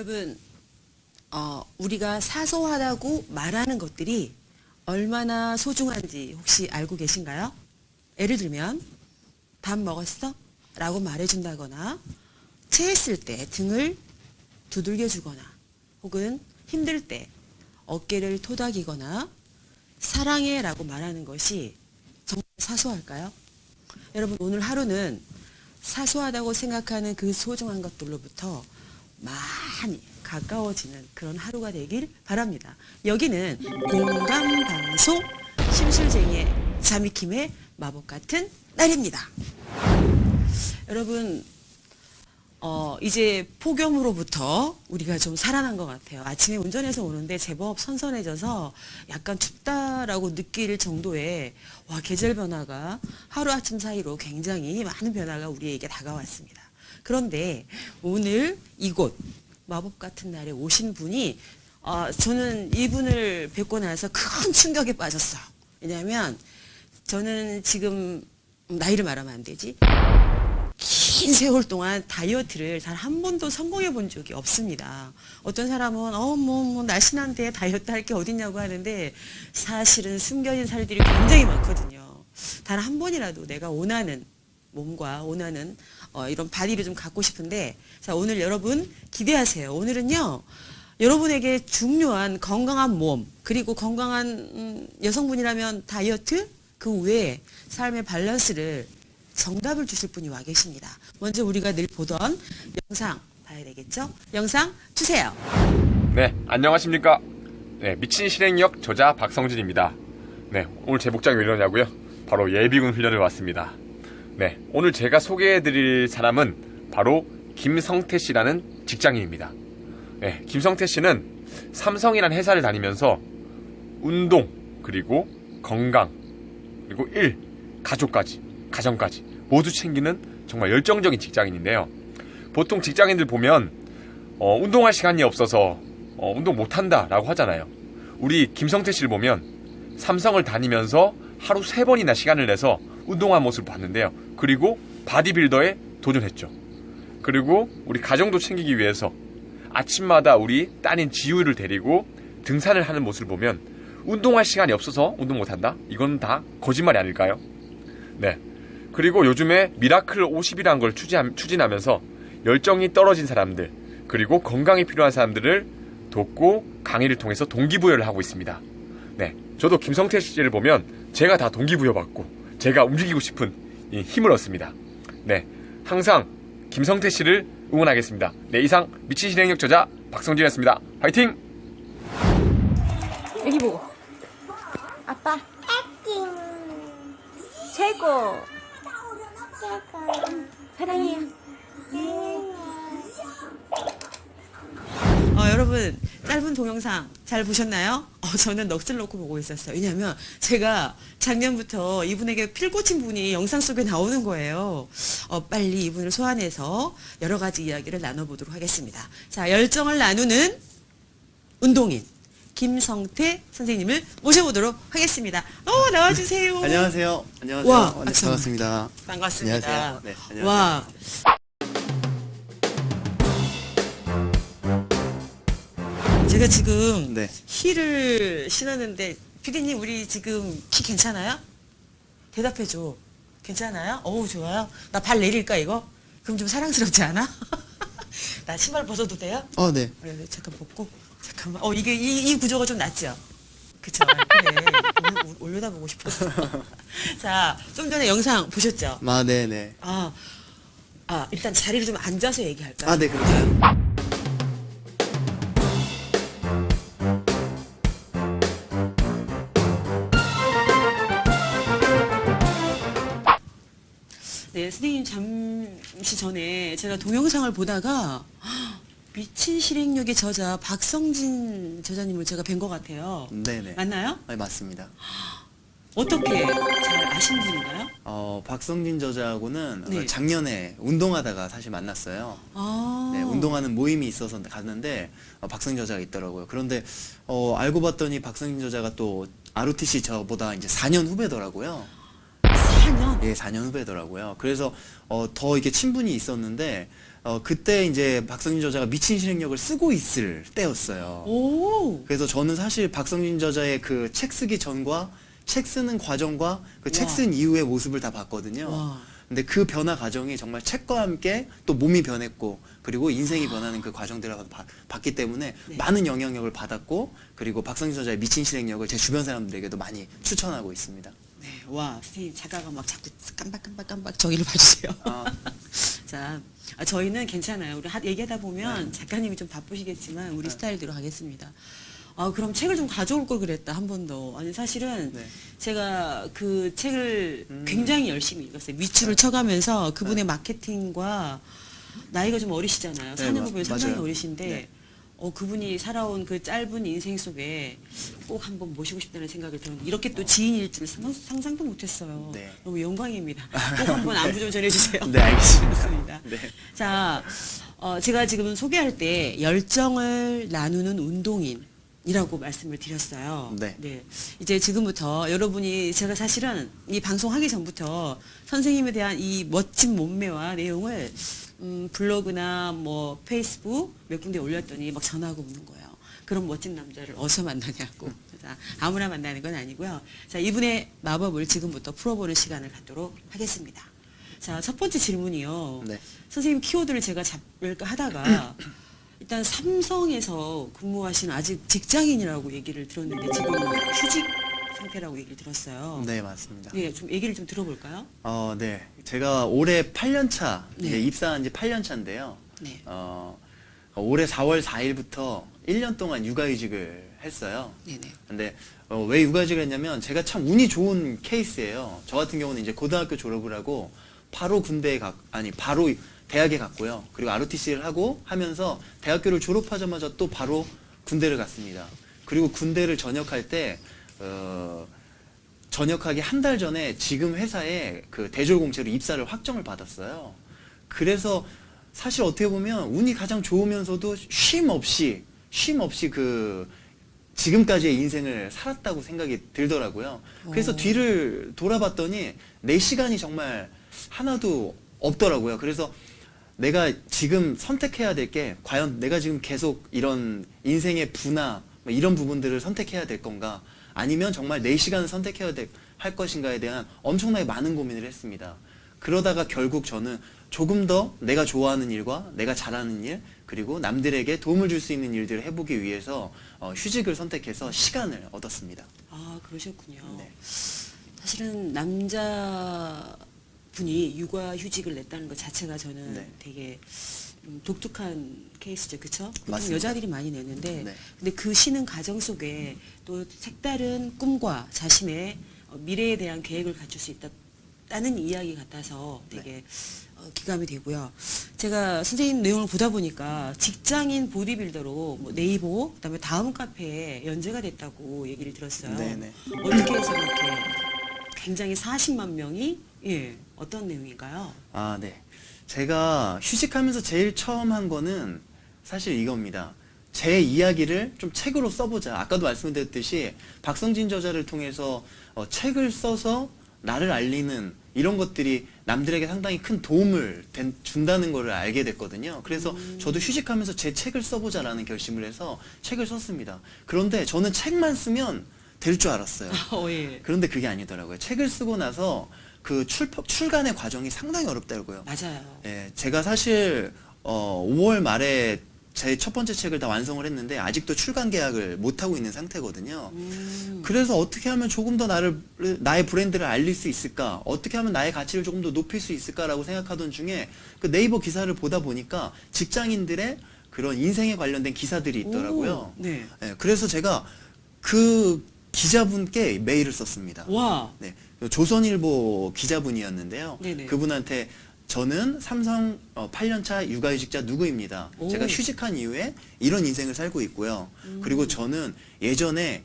여러분, 우리가 사소하다고 말하는 것들이 얼마나 소중한지 혹시 알고 계신가요? 예를 들면, 밥 먹었어? 라고 말해준다거나, 체했을 때 등을 두들겨주거나, 혹은 힘들 때 어깨를 토닥이거나, 사랑해 라고 말하는 것이 정말 사소할까요? 여러분, 오늘 하루는 사소하다고 생각하는 그 소중한 것들로부터 많이 가까워지는 그런 하루가 되길 바랍니다. 여기는 공감방송 심술쟁이의 자미킴의 마법 같은 날입니다. 여러분, 이제 폭염으로부터 우리가 좀 살아난 것 같아요. 아침에 운전해서 오는데 제법 선선해져서 약간 춥다라고 느낄 정도의 계절 변화가 하루아침 사이로 굉장히 많은 변화가 우리에게 다가왔습니다. 그런데 오늘 이곳 마법 같은 날에 오신 분이 저는 이분을 뵙고 나서 큰 충격에 빠졌어요. 왜냐하면 저는 지금 나이를 말하면 안 되지. 긴 세월 동안 다이어트를 단 한 번도 성공해 본 적이 없습니다. 어떤 사람은 날씬한데 다이어트 할 게 어딨냐고 하는데 사실은 숨겨진 살들이 굉장히 많거든요. 단 한 번이라도 내가 원하는 몸과 원하는 이런 바디를 좀 갖고 싶은데, 자, 오늘 여러분 기대하세요. 오늘은요, 여러분에게 중요한 건강한 몸, 그리고 건강한 여성분이라면 다이어트, 그 외에 삶의 밸런스를 정답을 주실 분이 와 계십니다. 먼저 우리가 늘 보던 영상 봐야 되겠죠? 영상 주세요. 네, 안녕하십니까. 네, 미친 실행력 저자 박성진입니다. 네, 오늘 제 복장이 왜 이러냐고요? 바로 예비군 훈련을 왔습니다. 네, 오늘 제가 소개해드릴 사람은 바로 김성태 씨라는 직장인입니다. 네, 김성태 씨는 삼성이라는 회사를 다니면서 운동, 그리고 건강, 그리고 일, 가정까지 모두 챙기는 정말 열정적인 직장인인데요. 보통 직장인들 보면 운동할 시간이 없어서 운동 못한다 라고 하잖아요. 우리 김성태 씨를 보면 삼성을 다니면서 하루 3번이나 시간을 내서 운동한 모습을 봤는데요. 그리고 바디빌더에 도전했죠. 그리고 우리 가정도 챙기기 위해서 아침마다 우리 딸인 지우를 데리고 등산을 하는 모습을 보면 운동할 시간이 없어서 운동 못한다? 이건 다 거짓말이 아닐까요? 네. 그리고 요즘에 미라클 50이라는 걸 추진하면서 열정이 떨어진 사람들, 그리고 건강이 필요한 사람들을 돕고 강의를 통해서 동기부여를 하고 있습니다. 네. 저도 김성태 씨를 보면 제가 다 동기부여받고 제가 움직이고 싶은 힘을 얻습니다. 네. 항상 김성태 씨를 응원하겠습니다. 네. 이상 미친 실행력 저자 박성진이었습니다. 화이팅! 여기 보고. 아빠. 최고. 사랑해요. 여러분, 짧은 동영상 잘 보셨나요? 저는 넋을 놓고 보고 있었어요. 왜냐하면 제가 작년부터 이분에게 필꽂힌 분이 영상 속에 나오는 거예요. 빨리 이분을 소환해서 여러 가지 이야기를 나눠보도록 하겠습니다. 자, 열정을 나누는 운동인 김성태 선생님을 모셔보도록 하겠습니다. 나와주세요. 안녕하세요. 안녕하세요. 와, 반갑습니다. 반갑습니다. 안녕하세요. 네, 안녕하세요. 와. 제가 지금 네. 힐을 신었는데 피디님, 우리 지금 키 괜찮아요? 대답해줘. 괜찮아요? 어우, 좋아요. 나 발 내릴까 이거? 그럼 좀 사랑스럽지 않아? 나 신발 벗어도 돼요? 네. 그래, 잠깐 벗고. 잠깐만. 이게 이 구조가 좀 낫죠? 그쵸? 그래. 올려다보고 싶었어. 자, 좀 전에 영상 보셨죠? 네네. 일단 자리를 좀 앉아서 얘기할까요? 네, 그럴까요? 네, 선생님 잠시 전에 제가 동영상을 보다가 미친 실행력의 저자 박성진 저자님을 제가 뵌 것 같아요. 네네. 맞나요? 네, 맞습니다. 어떻게 잘 아신 분인가요? 박성진 저자하고는 네. 작년에 운동하다가 사실 만났어요. 네, 운동하는 모임이 있어서 갔는데 박성진 저자가 있더라고요. 그런데 알고 봤더니 박성진 저자가 또 ROTC 저보다 이제 4년 후배더라고요. 4년? 예, 4년 후배더라고요. 그래서 더 이게 친분이 있었는데 그때 이제 박성진 저자가 미친 실행력을 쓰고 있을 때였어요. 오. 그래서 저는 사실 박성진 저자의 그 책 쓰기 전과 책 쓰는 과정과 그 책 와. 쓴 이후의 모습을 다 봤거든요. 와. 근데 그 변화 과정이 정말 책과 함께 또 몸이 변했고 그리고 인생이 변하는 그 과정들을 봤기 때문에 네. 많은 영향력을 받았고 그리고 박성진 저자의 미친 실행력을 제 주변 사람들에게도 많이 추천하고 있습니다. 네, 와, 선생님 작가가 막 자꾸 깜빡깜빡깜빡 저기를 봐주세요. 아. 자, 저희는 괜찮아요. 우리 얘기하다 보면 작가님이 좀 바쁘시겠지만 우리 스타일대로 하겠습니다. 그럼 책을 좀 가져올 걸 그랬다, 한 번 더. 아니, 사실은 네. 제가 그 책을 굉장히 열심히 읽었어요. 밑줄을 쳐가면서 그분의 마케팅과 나이가 좀 어리시잖아요. 네, 4년 후보에 상당히 맞아요. 어리신데 네. 그분이 살아온 그 짧은 인생 속에 꼭 한번 모시고 싶다는 생각을 들었는데 이렇게 또 지인일 줄 상상도 못했어요. 네. 너무 영광입니다. 꼭 한번 안부 좀 전해주세요. 네, 알겠습니다. 좋습니다. 네. 자, 제가 지금 소개할 때 열정을 나누는 운동인이라고 말씀을 드렸어요. 네. 이제 지금부터 여러분이 제가 사실은 이 방송하기 전부터 선생님에 대한 이 멋진 몸매와 내용을 블로그나 뭐 페이스북 몇 군데 올렸더니 막 전화가 오는 거예요. 그런 멋진 남자를 어디서 만나냐고. 자, 아무나 만나는 건 아니고요. 자, 이분의 마법을 지금부터 풀어보는 시간을 갖도록 하겠습니다. 자, 첫 번째 질문이요. 네. 선생님 키워드를 제가 잡을까 하다가 일단 삼성에서 근무하시는 아직 직장인이라고 얘기를 들었는데 지금 휴직 상태라고 얘기를 들었어요. 네, 맞습니다. 네, 좀 얘기를 좀 들어볼까요? 네. 제가 올해 8년 차, 네. 이제 입사한 지 8년 차인데요. 네. 올해 4월 4일부터 1년 동안 육아휴직을 했어요. 네네. 근데 왜 육아휴직을 했냐면 제가 참 운이 좋은 케이스예요. 저 같은 경우는 이제 고등학교 졸업을 하고 바로 바로 대학에 갔고요. 그리고 ROTC를 하면서 대학교를 졸업하자마자 또 바로 군대를 갔습니다. 그리고 군대를 전역할 때 전역하기 한 달 전에 지금 회사에 그 대졸공채로 입사를 확정을 받았어요. 그래서 사실 어떻게 보면 운이 가장 좋으면서도 쉼 없이 그 지금까지의 인생을 살았다고 생각이 들더라고요. 그래서 뒤를 돌아봤더니 내 시간이 정말 하나도 없더라고요. 그래서 내가 지금 선택해야 될 게 과연 내가 지금 계속 이런 인생의 부나 뭐 이런 부분들을 선택해야 될 건가 아니면 정말 내 시간을 선택해야 할 것인가에 대한 엄청나게 많은 고민을 했습니다. 그러다가 결국 저는 조금 더 내가 좋아하는 일과 내가 잘하는 일 그리고 남들에게 도움을 줄 수 있는 일들을 해보기 위해서 휴직을 선택해서 시간을 얻었습니다. 아, 그러셨군요. 네. 사실은 남자분이 육아휴직을 냈다는 것 자체가 저는 네. 되게 독특한 케이스죠, 그렇죠? 보통 맞습니다. 여자들이 많이 내는데, 네. 근데 그 쉬는 과정 속에 또 색다른 꿈과 자신의 미래에 대한 계획을 갖출 수 있다는 이야기 같아서 되게 기감이 되고요. 제가 선생님 내용을 보다 보니까 직장인 보디빌더로 뭐 네이버, 그다음에 다음 카페에 연재가 됐다고 얘기를 들었어요. 네네. 어떻게 해서 그렇게 굉장히 40만 명이 어떤 내용인가요? 네. 제가 휴직하면서 제일 처음 한 거는 사실 이겁니다. 제 이야기를 좀 책으로 써보자. 아까도 말씀드렸듯이 박성진 저자를 통해서 책을 써서 나를 알리는 이런 것들이 남들에게 상당히 큰 도움을 준다는 것을 알게 됐거든요. 그래서 저도 휴직하면서 제 책을 써보자라는 결심을 해서 책을 썼습니다. 그런데 저는 책만 쓰면 될 줄 알았어요. 예. 그런데 그게 아니더라고요. 책을 쓰고 나서 그 출간의 과정이 상당히 어렵더라고요. 맞아요. 예, 제가 사실 5월 말에 제 첫 번째 책을 다 완성을 했는데 아직도 출간 계약을 못 하고 있는 상태거든요. 그래서 어떻게 하면 조금 더 나의 브랜드를 알릴 수 있을까? 어떻게 하면 나의 가치를 조금 더 높일 수 있을까라고 생각하던 중에 그 네이버 기사를 보다 보니까 직장인들의 그런 인생에 관련된 기사들이 있더라고요. 오, 네. 예, 그래서 제가 그 기자분께 메일을 썼습니다. 와. 네, 조선일보 기자분이었는데요. 네네. 그분한테 저는 삼성 8년차 육아휴직자 누구입니다. 오. 제가 휴직한 이후에 이런 인생을 살고 있고요. 그리고 저는 예전에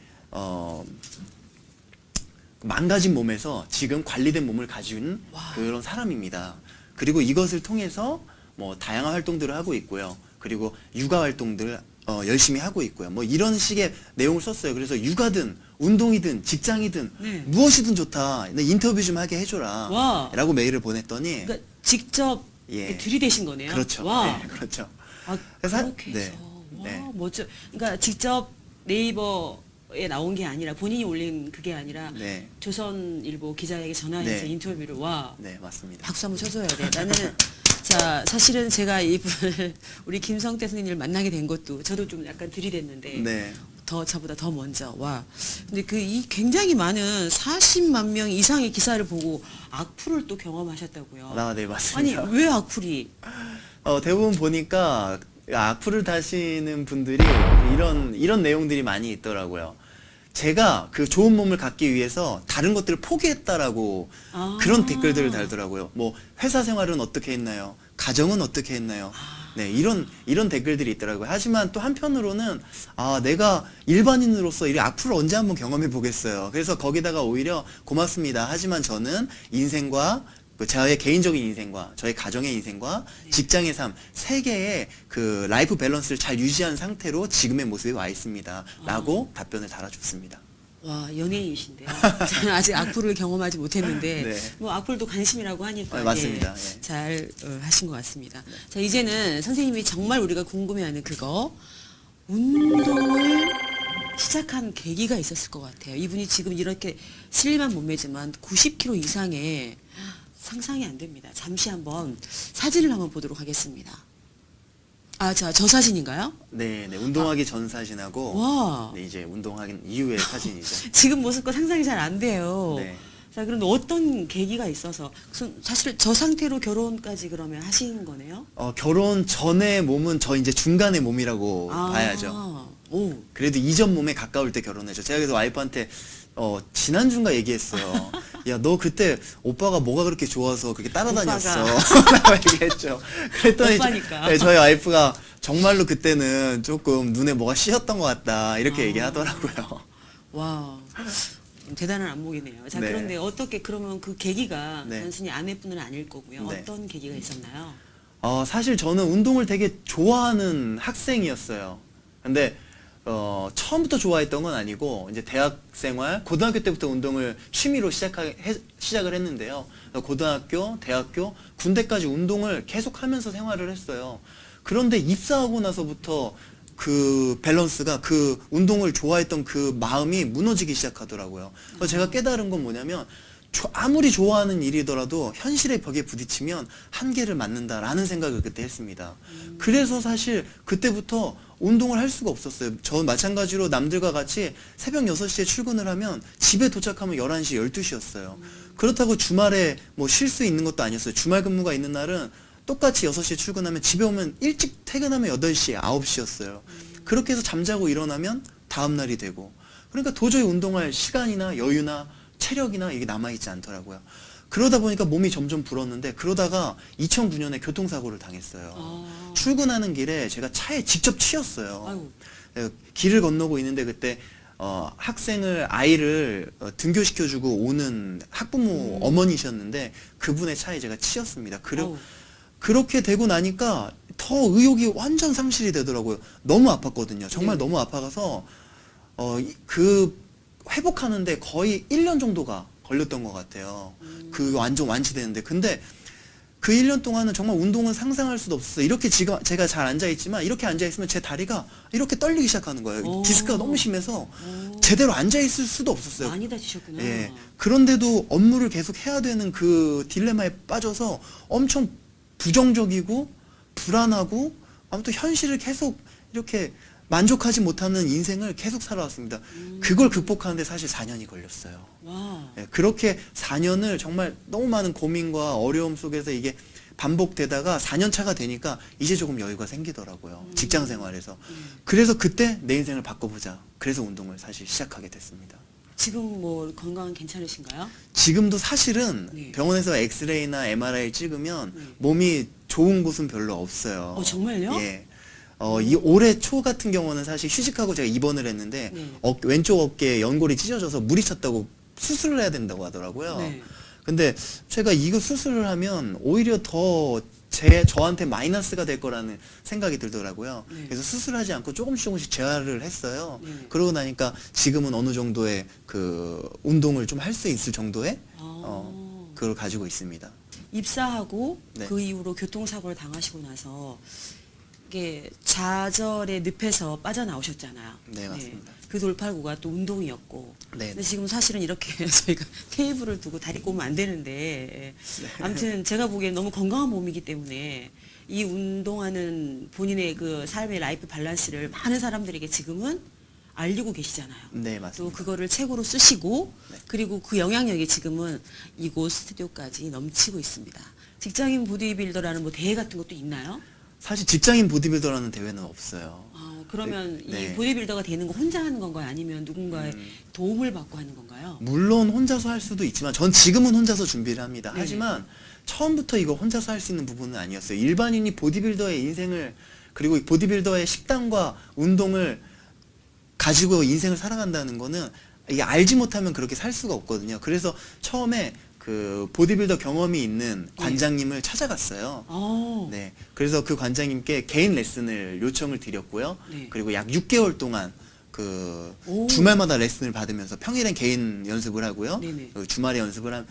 망가진 몸에서 지금 관리된 몸을 가진 그런 사람입니다. 그리고 이것을 통해서 뭐 다양한 활동들을 하고 있고요. 그리고 육아 활동들 열심히 하고 있고요. 뭐 이런 식의 내용을 썼어요. 그래서 육아든 운동이든 직장이든 네. 무엇이든 좋다. 나 인터뷰 좀 하게 해줘라. 와. 라고 메일을 보냈더니 그러니까 직접 예. 이렇게 들이대신 거네요. 그렇죠. 와. 네, 그렇죠. 아, 그래서 그렇게 해서. 네. 와, 네. 멋져. 그러니까 직접 네이버에 나온 게 아니라 본인이 올린 그게 아니라 네. 조선일보 기자에게 전화해서 네. 인터뷰를 와. 네, 맞습니다. 박수 한번 쳐줘야 돼. 나는 자 사실은 제가 이분을 우리 김성태 선생님을 만나게 된 것도 저도 좀 약간 들이댔는데 네. 더 저보다 더 먼저 와. 근데 그 이 굉장히 많은 40만 명 이상의 기사를 보고 악플을 또 경험하셨다고요. 아, 네, 아니 맞습니다. 왜 악플이? 대부분 보니까 악플을 다시는 분들이 이런 내용들이 많이 있더라고요. 제가 그 좋은 몸을 갖기 위해서 다른 것들을 포기했다라고 아. 그런 댓글들을 달더라고요. 뭐 회사 생활은 어떻게 했나요? 가정은 어떻게 했나요? 네, 이런 댓글들이 있더라고요. 하지만 또 한편으로는 내가 일반인으로서 이 악플을 언제 한번 경험해 보겠어요. 그래서 거기다가 오히려 고맙습니다. 하지만 저는 인생과 저의 개인적인 인생과 저의 가정의 인생과 직장의 삶 세 개의 그 라이프 밸런스를 잘 유지한 상태로 지금의 모습에 와 있습니다. 라고 답변을 달아줬습니다. 와 연예인이신데요. 저는 아직 악플을 경험하지 못했는데 네. 뭐 악플도 관심이라고 하니까 맞습니다. 예, 예. 잘 하신 것 같습니다. 자 이제는 선생님이 정말 우리가 궁금해하는 그거 운동을 시작한 계기가 있었을 것 같아요. 이분이 지금 이렇게 슬림한 몸매지만 90kg 이상의 상상이 안 됩니다. 잠시 한번 사진을 한번 보도록 하겠습니다. 자, 저 사진인가요? 네, 운동하기 전 사진하고 와. 네, 이제 운동하기 이후의 사진이죠. 지금 모습과 상상이 잘 안 돼요. 네. 자, 그런데 어떤 계기가 있어서 사실 저 상태로 결혼까지 그러면 하신 거네요? 결혼 전의 몸은 저 이제 중간의 몸이라고 봐야죠. 오. 그래도 이전 몸에 가까울 때 결혼했죠. 제가 그래서 와이프한테 지난주인가 얘기했어요. 야, 너 그때 오빠가 뭐가 그렇게 좋아서 그렇게 따라다녔어. 라고 얘기했죠. 그랬더니 오빠니까. 네, 저희 와이프가 정말로 그때는 조금 눈에 뭐가 씌었던 것 같다. 이렇게 얘기하더라고요. 와. 대단한 안목이네요. 자, 네. 그런데 어떻게 그러면 그 계기가 네. 단순히 아내분은 아닐 거고요. 네. 어떤 계기가 있었나요? 사실 저는 운동을 되게 좋아하는 학생이었어요. 근데 처음부터 좋아했던 건 아니고 이제 대학 생활, 고등학교 때부터 운동을 취미로 시작을 했는데요. 고등학교, 대학교, 군대까지 운동을 계속하면서 생활을 했어요. 그런데 입사하고 나서부터 그 밸런스가 그 운동을 좋아했던 그 마음이 무너지기 시작하더라고요. 그래서 제가 깨달은 건 뭐냐면 아무리 좋아하는 일이더라도 현실의 벽에 부딪히면 한계를 맞는다라는 생각을 그때 했습니다. 그래서 사실 그때부터 운동을 할 수가 없었어요. 저 마찬가지로 남들과 같이 새벽 6시에 출근을 하면 집에 도착하면 11시, 12시였어요. 그렇다고 주말에 뭐 쉴 수 있는 것도 아니었어요. 주말 근무가 있는 날은 똑같이 6시에 출근하면 집에 오면 일찍 퇴근하면 8시, 9시였어요. 그렇게 해서 잠자고 일어나면 다음날이 되고. 그러니까 도저히 운동할 시간이나 여유나 체력이나 이게 남아있지 않더라고요. 그러다 보니까 몸이 점점 불었는데 그러다가 2009년에 교통사고를 당했어요. 출근하는 길에 제가 차에 직접 치였어요. 아이고. 길을 건너고 있는데 그때 아이를 등교시켜주고 오는 학부모 어머니셨는데 그분의 차에 제가 치였습니다. 아우. 그렇게 되고 나니까 더 의욕이 완전 상실이 되더라고요. 너무 아팠거든요. 정말 네. 너무 아파가서 회복하는데 거의 1년 정도가 걸렸던 것 같아요. 그 완전 완치되는데. 근데 그 1년 동안은 정말 운동은 상상할 수도 없었어요. 이렇게 지금 제가 잘 앉아있지만 이렇게 앉아있으면 제 다리가 이렇게 떨리기 시작하는 거예요. 오. 디스크가 너무 심해서 제대로 앉아있을 수도 없었어요. 많이 다치셨구나. 예. 그런데도 업무를 계속 해야 되는 그 딜레마에 빠져서 엄청 부정적이고 불안하고 아무튼 현실을 계속 이렇게 만족하지 못하는 인생을 계속 살아왔습니다. 그걸 극복하는데 사실 4년이 걸렸어요. 와. 예, 그렇게 4년을 정말 너무 많은 고민과 어려움 속에서 이게 반복되다가 4년 차가 되니까 이제 조금 여유가 생기더라고요. 직장 생활에서. 그래서 그때 내 인생을 바꿔보자. 그래서 운동을 사실 시작하게 됐습니다. 지금 뭐 건강은 괜찮으신가요? 지금도 사실은 네. 병원에서 엑스레이나 MRI 찍으면 네. 몸이 좋은 곳은 별로 없어요. 정말요? 예. 이 올해 초 같은 경우는 사실 휴직하고 제가 입원을 했는데 네. 왼쪽 어깨에 연골이 찢어져서 물이 찼다고 수술을 해야 된다고 하더라고요. 네. 근데 제가 이거 수술을 하면 오히려 더 저한테 마이너스가 될 거라는 생각이 들더라고요. 네. 그래서 수술하지 않고 조금씩 재활을 했어요. 네. 그러고 나니까 지금은 어느 정도의 그 운동을 좀 할 수 있을 정도의 그걸 가지고 있습니다. 입사하고 네. 그 이후로 교통사고를 당하시고 나서 이게 좌절의 늪에서 빠져나오셨잖아요. 네, 맞습니다. 그 돌팔구가 또 운동이었고. 네. 근데 지금 사실은 이렇게 저희가 테이블을 두고 다리 꼬면 안 되는데 아무튼 제가 보기엔 너무 건강한 몸이기 때문에 이 운동하는 본인의 그 삶의 라이프 밸런스를 많은 사람들에게 지금은 알리고 계시잖아요. 네, 또 맞습니다. 그거를 책으로 쓰시고 네. 그리고 그 영향력이 지금은 이곳 스튜디오까지 넘치고 있습니다. 직장인 보디빌더라는 뭐 대회 같은 것도 있나요? 사실 직장인 보디빌더라는 대회는 없어요. 그러면 네. 이 보디빌더가 되는 거 혼자 하는 건가요? 아니면 누군가의 도움을 받고 하는 건가요? 물론 혼자서 할 수도 있지만 전 지금은 혼자서 준비를 합니다. 네. 하지만 처음부터 이거 혼자서 할 수 있는 부분은 아니었어요. 일반인이 보디빌더의 인생을 그리고 보디빌더의 식단과 운동을 가지고 인생을 살아간다는 거는 이게 알지 못하면 그렇게 살 수가 없거든요. 그래서 처음에 그 보디빌더 경험이 있는 관장님을 찾아갔어요. 네. 그래서 그 관장님께 개인 레슨을 요청을 드렸고요. 네. 그리고 약 6개월 동안 그 오. 주말마다 레슨을 받으면서 평일엔 개인 연습을 하고요. 네네. 그리고 주말에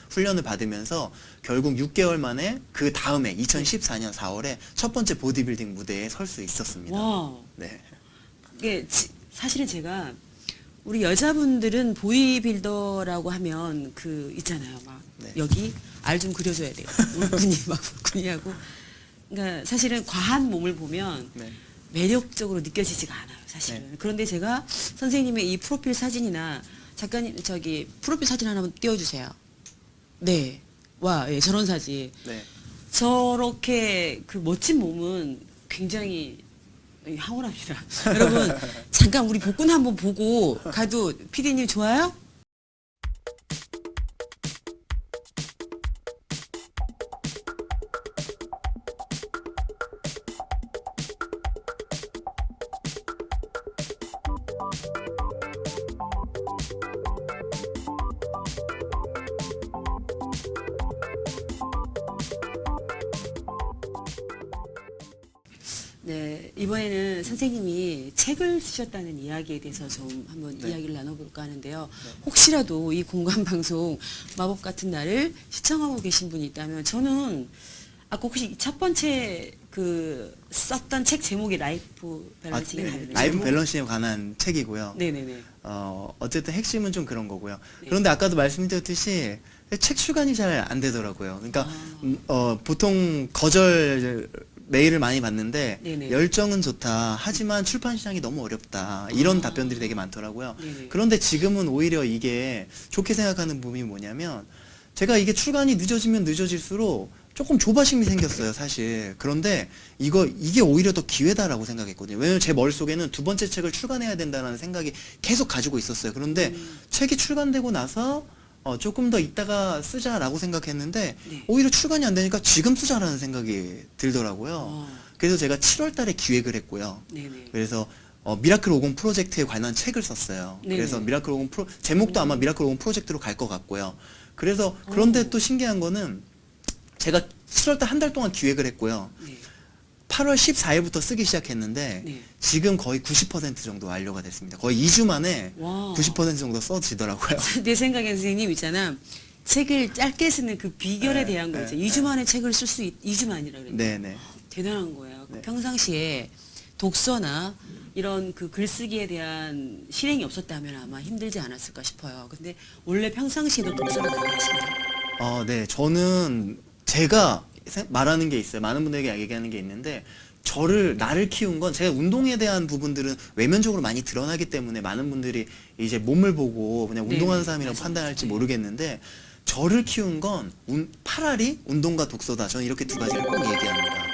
훈련을 받으면서 결국 6개월 만에 그 다음에 2014년 4월에 첫 번째 보디빌딩 무대에 설 수 있었습니다. 와우. 네. 이게 사실은 제가 우리 여자분들은 보디빌더라고 하면 그 있잖아요. 막 네. 여기 알 좀 그려줘야 돼요. 울끈이 막 울끈이하고. 그러니까 사실은 과한 몸을 보면 네. 매력적으로 느껴지지가 않아요. 사실은. 네. 그런데 제가 선생님의 이 프로필 사진이나 작가님 저기 프로필 사진 하나만 띄워주세요. 네. 와, 예, 저런 사진. 네. 저렇게 그 멋진 몸은 굉장히 황홀합니다. 여러분 잠깐 우리 복근 한번 보고 가도 PD님 좋아요? 네, 이번에는 선생님이 책을 쓰셨다는 이야기에 대해서 좀 한번 네. 이야기를 나눠볼까 하는데요. 혹시라도 이 공감방송 마법 같은 날을 시청하고 계신 분이 있다면 저는 아까 혹시 첫 번째 그 썼던 책 제목이 라이프 밸런싱이 네. 맞나요? 라이프 밸런스에 관한 책이고요. 네네네. 어쨌든 핵심은 좀 그런 거고요. 네. 그런데 아까도 말씀드렸듯이 책 출간이 잘 안 되더라고요. 그러니까 보통 거절 메일을 많이 받는데 네네. 열정은 좋다. 하지만 출판 시장이 너무 어렵다. 이런 답변들이 되게 많더라고요. 네네. 그런데 지금은 오히려 이게 좋게 생각하는 부분이 뭐냐면 제가 이게 출간이 늦어지면 늦어질수록 조금 조바심이 생겼어요, 사실. 그런데 이게 오히려 더 기회다라고 생각했거든요. 왜냐면 제 머릿속에는 두 번째 책을 출간해야 된다는 생각이 계속 가지고 있었어요. 그런데 책이 출간되고 나서 조금 더 있다가 쓰자라고 생각했는데 네. 오히려 출간이 안 되니까 지금 쓰자라는 생각이 들더라고요. 그래서 제가 7월 달에 기획을 했고요. 네네. 그래서 미라클 50 프로젝트에 관한 책을 썼어요. 네네. 그래서 미라클 50 제목도 아마 미라클 50 프로젝트로 갈 것 같고요. 그래서 그런데 또 신기한 거는 제가 7월 달 한 달 동안 기획을 했고요. 네. 8월 14일부터 쓰기 시작했는데 네. 지금 거의 90% 정도 완료가 됐습니다. 거의 2주 만에 와. 90% 정도 써지더라고요. 내 생각에 선생님 있잖아. 책을 짧게 쓰는 그 비결에 네, 대한 거 네, 있죠. 2주 만에 책을 쓸 수 2주 만이라 그랬죠. 네네. 대단한 거예요. 네. 평상시에 독서나 이런 그 글쓰기에 대한 실행이 없었다면 아마 힘들지 않았을까 싶어요. 근데 원래 평상시에도 독서를 많이 하시나요? 네. 저는 제가 말하는 게 있어요. 많은 분들에게 얘기하는 게 있는데 나를 키운 건 제가 운동에 대한 부분들은 외면적으로 많이 드러나기 때문에 많은 분들이 이제 몸을 보고 그냥 네, 운동하는 사람이라고 맞아, 판단할지 맞아. 모르겠는데 저를 키운 건 파라리 운동과 독서다. 저는 이렇게 두 가지를 꼭 얘기합니다.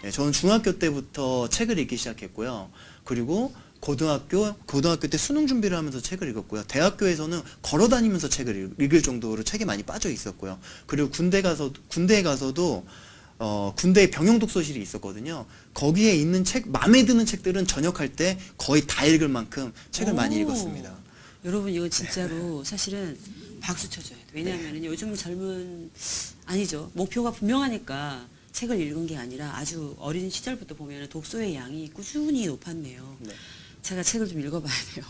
네, 저는 중학교 때부터 책을 읽기 시작했고요. 그리고 고등학교 때 수능 준비를 하면서 책을 읽었고요. 대학교에서는 걸어 다니면서 책을 읽을 정도로 책에 많이 빠져 있었고요. 그리고 군대에 가서도 군대에 병영 독서실이 있었거든요. 거기에 있는 마음에 드는 책들은 전역할 때 거의 다 읽을 만큼 책을 많이 오. 읽었습니다. 여러분 이거 진짜로 사실은 박수 쳐줘야 돼. 왜냐하면 요즘 아니죠. 목표가 분명하니까 책을 읽은 게 아니라 아주 어린 시절부터 보면 독서의 양이 꾸준히 높았네요. 네. 제가 책을 좀 읽어봐야 돼요.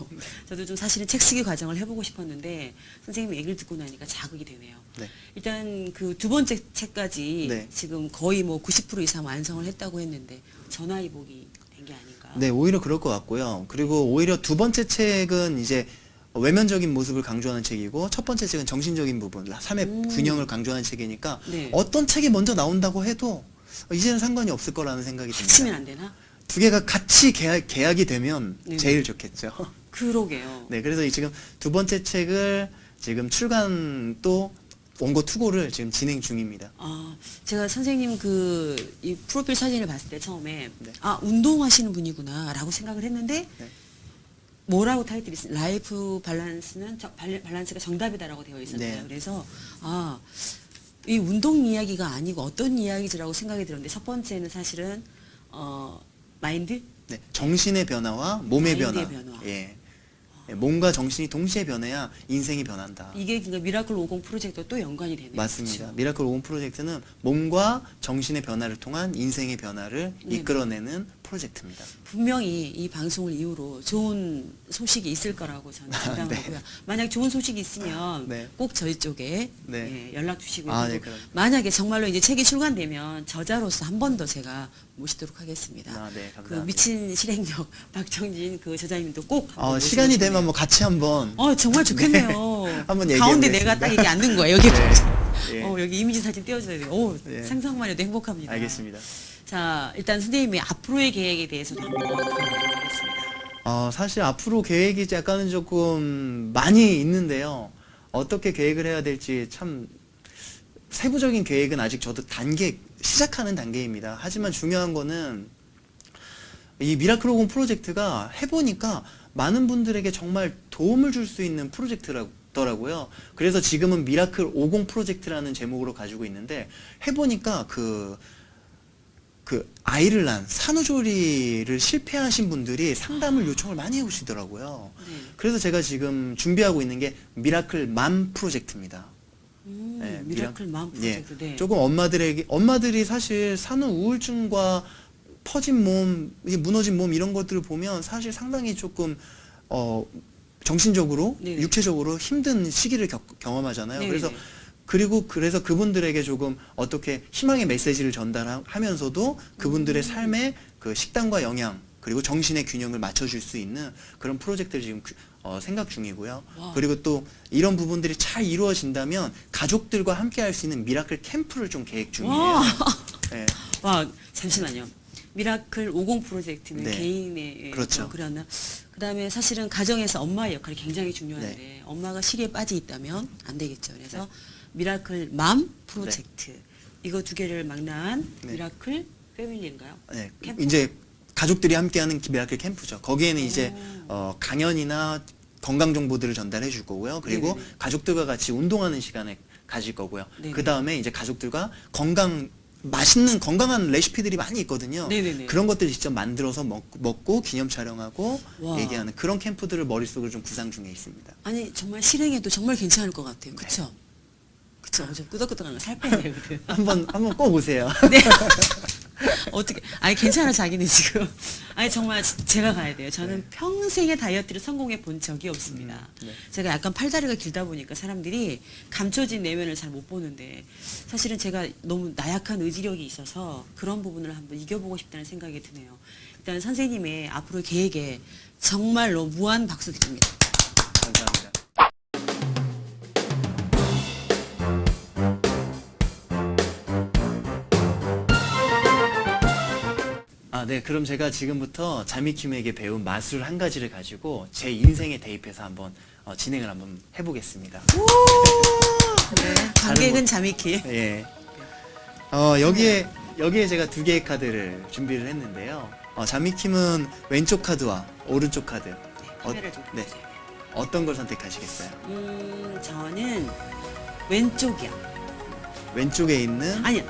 저도 좀 사실은 책 쓰기 과정을 해보고 싶었는데 선생님 얘기를 듣고 나니까 자극이 되네요. 네. 일단 그 두 번째 책까지 네. 지금 거의 뭐 90% 이상 완성을 했다고 했는데 전화위복이 된 게 아닌가. 네, 오히려 그럴 것 같고요. 그리고 오히려 두 번째 책은 이제 외면적인 모습을 강조하는 책이고 첫 번째 책은 정신적인 부분, 삶의 균형을 강조하는 책이니까 네. 어떤 책이 먼저 나온다고 해도 이제는 상관이 없을 거라는 생각이 합치면 듭니다. 안 되나? 두 개가 같이 계약이 되면 네. 제일 좋겠죠. 그러게요. 네, 그래서 지금 두 번째 책을 지금 출간 또 원고 투고를 지금 진행 중입니다. 아, 제가 선생님 이 프로필 사진을 봤을 때 처음에 네. 아, 운동하시는 분이구나라고 생각을 했는데 네. 뭐라고 타이틀이 있어요? 라이프 밸런스는 밸런스가 정답이다라고 되어 있었어요. 네. 그래서 아, 이 운동 이야기가 아니고 어떤 이야기지라고 생각이 들었는데 첫 번째는 사실은 마인드? 네, 정신의 변화와 몸의 마인드의 변화. 변화. 예. 네, 몸과 정신이 동시에 변해야 인생이 변한다. 이게 그러니까 미라클 50 프로젝트와 또 연관이 되네요. 맞습니다. 그렇죠? 미라클 50 프로젝트는 몸과 정신의 변화를 통한 인생의 변화를 네. 이끌어내는 프로젝트입니다. 분명히 이 방송을 이후로 좋은 소식이 있을 거라고 저는 생각하고요. 만약 좋은 소식이 있으면 네. 꼭 저희 쪽에 네. 예, 연락 주시고요. 아, 그리고 네, 그럼. 만약에 정말로 이제 책이 출간되면 저자로서 한 번 더 제가 모시도록 하겠습니다. 아, 네, 그 감사합니다. 미친 실행력 박정진 그 저자님도 꼭 한번 시간이 모시고 되면 싶네요. 뭐 같이 한번 정말 좋겠네요. 한번 가운데 얘기해보겠습니다. 내가 딱 이게 앉는 거야. 여기 예. 여기 이미지 사진 띄워줘야 돼요. 예. 상상만 해도 행복합니다. 알겠습니다. 자, 일단 선생님의 앞으로의 계획에 대해서도 한번 들어보도록 하겠습니다. 사실 앞으로 계획이 약간은 조금 많이 있는데요. 어떻게 계획을 해야 될지 참 세부적인 계획은 아직 저도 시작하는 단계입니다. 하지만 중요한 거는 이 미라클 50 프로젝트가 해보니까 많은 분들에게 정말 도움을 줄 수 있는 프로젝트더라고요. 그래서 지금은 미라클 50 프로젝트라는 제목으로 가지고 있는데 해보니까 그 아이를 낳은 산후조리를 실패하신 분들이 상담을 요청을 많이 해오시더라고요. 네. 그래서 제가 지금 준비하고 있는 게 미라클 맘 프로젝트입니다. 네, 미라클 맘 프로젝트. 네. 조금 엄마들이 사실 산후 우울증과 퍼진 몸, 무너진 몸 이런 것들을 보면 사실 상당히 조금 정신적으로, 네네. 육체적으로 힘든 시기를 경험하잖아요. 네네네. 그래서 그분들에게 조금 어떻게 희망의 메시지를 전달하면서도 그분들의 삶에 그 식단과 영양 그리고 정신의 균형을 맞춰줄 수 있는 그런 프로젝트를 지금 생각 중이고요. 와. 그리고 또 이런 부분들이 잘 이루어진다면 가족들과 함께 할 수 있는 미라클 캠프를 좀 계획 중이에요. 와. 네. 와, 잠시만요. 미라클 50 프로젝트는 네. 개인의 그렇죠. 그러나 그다음에 사실은 가정에서 엄마의 역할이 굉장히 중요한데 네. 엄마가 시리에 빠져 있다면 안 되겠죠. 그래서 미라클 맘 프로젝트 이거 두 개를 망라한 네. 미라클 패밀리인가요? 네. 캠프? 이제 가족들이 함께하는 미라클 캠프죠. 거기에는 이제 강연이나 건강 정보들을 전달해 줄 거고요. 그리고 네네네. 가족들과 같이 운동하는 시간을 가질 거고요. 네네. 그 다음에 이제 가족들과 맛있는 건강한 레시피들이 많이 있거든요. 네네네. 그런 것들을 직접 만들어서 먹고 기념 촬영하고 와. 얘기하는 그런 캠프들을 머릿속으로 좀 구상 중에 있습니다. 아니 정말 실행해도 정말 괜찮을 것 같아요. 그렇죠? 그렇죠. 좀 끄덕끄덕하는 거 살 빼야 되거든. 한번 꼭 오세요. 네. 어떻게? 아니 괜찮아 자기는 지금. 아니 정말 제가 가야 돼요. 저는 평생의 다이어트를 성공해 본 적이 없습니다. 네. 제가 약간 팔다리가 길다 보니까 사람들이 감춰진 내면을 잘 못 보는데 사실은 제가 너무 나약한 의지력이 있어서 그런 부분을 한번 이겨보고 싶다는 생각이 드네요. 일단 선생님의 앞으로 계획에 정말로 무한 박수 드립니다. 감사합니다. 네. 그럼 제가 지금부터 자미킴에게 배운 마술 한 가지를 가지고 제 인생에 대입해서 한번 진행을 한번 해보겠습니다. 네. 관객은 자미키. 예. 여기에 제가 두 개의 카드를 준비를 했는데요. 자미킴은 왼쪽 카드와 오른쪽 카드. 카메라 좀 네. 보세요. 어떤 걸 선택하시겠어요? 저는 왼쪽이요. 왼쪽에 있는 아니요.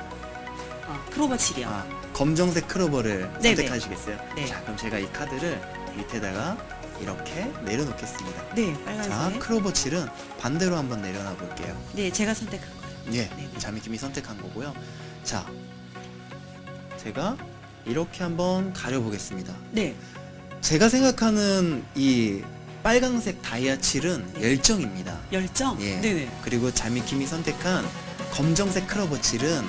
크로버 칠이요. 검정색 크로버를 네네. 선택하시겠어요? 네. 자, 그럼 제가 이 카드를 밑에다가 이렇게 내려놓겠습니다. 네, 자, 빨간색. 크로버 칠은 반대로 한번 내려놔 볼게요. 네, 제가 선택한 거예요. 예, 네. 자미킴이 선택한 거고요. 자, 제가 이렇게 한번 가려보겠습니다. 네. 제가 생각하는 이 빨강색 다이아칠은 열정입니다. 열정? 예. 네네. 그리고 자미킴이 선택한 검정색 크로버칠은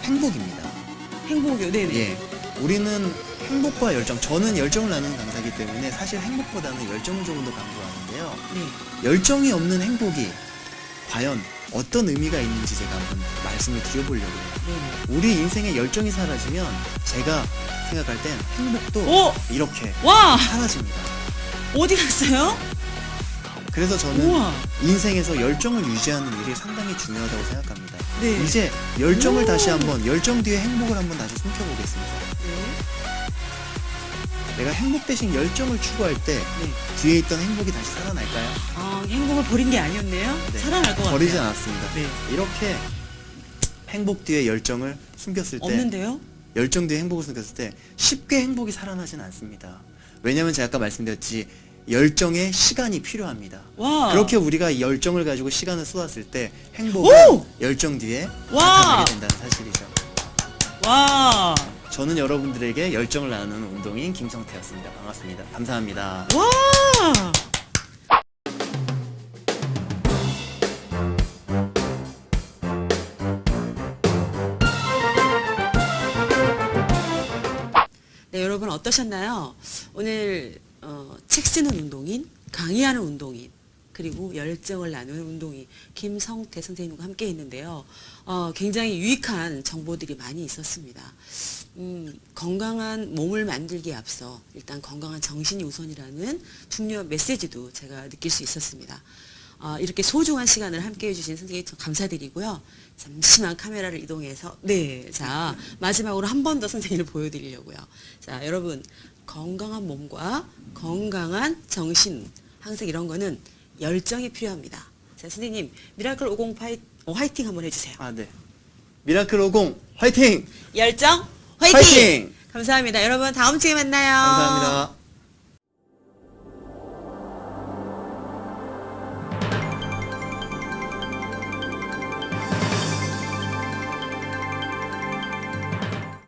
행복입니다. 행복이요. 네네. 예. 우리는 행복과 열정, 저는 열정을 나누는 강사이기 때문에 사실 행복보다는 열정을 조금 더 강조하는데요. 네. 열정이 없는 행복이 과연 어떤 의미가 있는지 제가 한번 말씀을 드려보려고 해요. 네네. 우리 인생에 열정이 사라지면 제가 생각할 땐 행복도 오! 이렇게 와! 사라집니다. 어디 갔어요? 그래서 저는 우와. 인생에서 열정을 유지하는 일이 상당히 중요하다고 생각합니다. 네. 이제 열정을 오. 다시 한번, 열정 뒤에 행복을 한번 다시 숨겨보겠습니다. 네. 내가 행복 대신 열정을 추구할 때 네. 뒤에 있던 행복이 다시 살아날까요? 아, 행복을 버린 게 아니었네요. 네. 살아날 것 같아요. 버리지 않았습니다. 네. 이렇게 행복 뒤에 열정을 숨겼을 때, 없는데요? 열정 뒤에 행복을 숨겼을 때 쉽게 행복이 살아나진 않습니다. 왜냐하면 제가 아까 말씀드렸지, 열정에 시간이 필요합니다. 와. 그렇게 우리가 이 열정을 가지고 시간을 쏟았을 때 행복은 오! 열정 뒤에 와! 나타나게 된다는 사실이죠. 와. 저는 여러분들에게 열정을 나누는 운동인 김성태였습니다. 반갑습니다. 감사합니다. 와. 네, 여러분 어떠셨나요? 오늘 책 쓰는 운동인, 강의하는 운동인, 그리고 열정을 나누는 운동인 김성태 선생님과 함께 했는데요. 굉장히 유익한 정보들이 많이 있었습니다. 건강한 몸을 만들기에 앞서 일단 건강한 정신이 우선이라는 중요한 메시지도 제가 느낄 수 있었습니다. 이렇게 소중한 시간을 함께 해주신 선생님 감사드리고요. 잠시만 카메라를 이동해서 네, 자 마지막으로 한 번 더 선생님을 보여드리려고요. 자, 여러분 건강한 몸과 건강한 정신, 항상 이런 거는 열정이 필요합니다. 자, 선생님 미라클 50 화이팅 한번 해주세요. 아, 네. 미라클 50 화이팅! 열정 화이팅! 화이팅! 감사합니다. 여러분 다음 주에 만나요. 감사합니다.